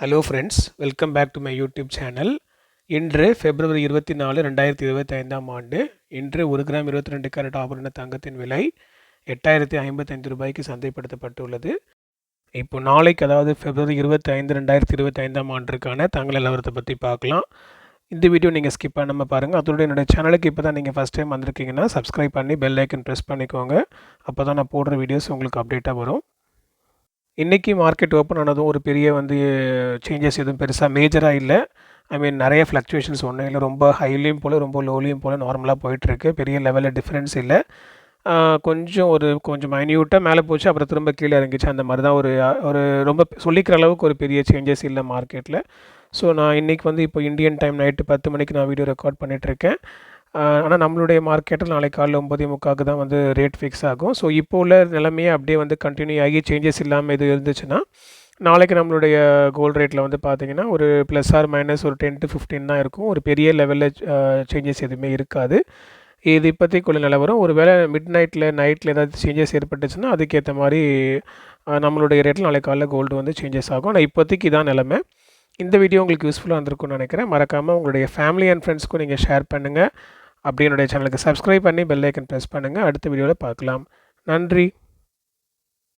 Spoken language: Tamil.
Hello friends, welcome back to my YouTube channel. இன்று February 24, 2025ஆம் ஆண்டு. இன்று 1 கிராம் 22 கேரட் ஆபரண தங்கத்தின் விலை 8055 ரூபாய்க்கு சந்தைப்படுத்தப்பட்டுள்ளது. இப்போ நாளைக்கு, அதாவது February 25, 2025ஆம் ஆண்டிற்கான தங்க நிலவரத்தை பற்றி பார்க்கலாம். இந்த வீடியோ நீங்கள் ஸ்கிப் பண்ணாமல் பாருங்கள். அதோட என்னோடய சேனலுக்கு இப்போ தான் நீங்கள் ஃபஸ்ட் டைம் வந்திருக்கீங்கன்னா சப்ஸ்கிரைப் பண்ணி பெல் ஐக்கன் ப்ரெஸ் பண்ணிக்கோங்க. அப்போ தான் நான் போடுற வீடியோஸ் உங்களுக்கு அப்டேட்டாக வரும். இன்றைக்கி மார்க்கெட் ஓப்பன் ஆனதும் ஒரு பெரிய சேஞ்சஸ் எதுவும் பெருசாக மேஜராக இல்லை. நிறைய ஃப்ளக்சுவேஷன்ஸ் ஒன்றும் இல்லை. ரொம்ப ஹைலையும் போல் ரொம்ப லோலையும் போல் நார்மலாக போயிட்டுருக்கு. பெரிய லெவலில் டிஃப்ரென்ஸ் இல்லை. கொஞ்சம் மைன்யூட்டாக மேலே போச்சு, அப்புறம் திரும்ப கீழே இறங்கிச்சு. அந்த மாதிரி தான் ஒரு ரொம்ப சொல்லிக்கிற அளவுக்கு ஒரு பெரிய சேஞ்சஸ் இல்லை மார்க்கெட்டில். ஸோ நான் இன்றைக்கி இப்போ இந்தியன் டைம் நைட்டு 10 மணிக்கு நான் வீடியோ ரெக்கார்ட் பண்ணிகிட்ருக்கேன். ஆனால் நம்மளுடைய மார்க்கெட்டில் நாளைக்கு காலைல 9:45 தான் ரேட் ஃபிக்ஸ் ஆகும். ஸோ இப்போ உள்ள நிலைமையே அப்படியே கண்டினியூ ஆகி சேஞ்சஸ் இல்லாமல் இது இருந்துச்சுன்னா, நாளைக்கு நம்மளுடைய கோல்டு ரேட்டில் பார்த்தீங்கன்னா ஒரு ப்ளஸ் ஆர் மைனஸ் ஒரு 10 to 15 தான் இருக்கும். ஒரு பெரிய லெவலில் சேஞ்சஸ் எதுவுமே இருக்காது. இது இப்போதைக்குள்ள நிலவரம். ஒரு வேளை நைட்டில் ஏதாவது சேஞ்சஸ் ஏற்பட்டுச்சுன்னா அதுக்கேற்ற மாதிரி நம்மளுடைய ரேட்டில் நாளைக்கு காலைல கோல்டு சேஞ்சஸ் ஆகும். ஆனால் இப்போதைக்கு இதான் நிலைமை. இந்த வீடியோ உங்களுக்கு யூஸ்ஃபுல்லாக இருந்திருக்கும்னு நினைக்கிறேன். மறக்காமல் உங்களுடைய ஃபேமிலி அண்ட் ஃப்ரெண்ட்ஸ்க்கும் நீங்கள் ஷேர் பண்ணுங்கள். அப்படியே என்னுடைய சேனலுக்கு சப்ஸ்கிரைப் பண்ணி பெல் ஐக்கன் ப்ரெஸ் பண்ணுங்கள். அடுத்த வீடியோவில் பார்க்கலாம். நன்றி.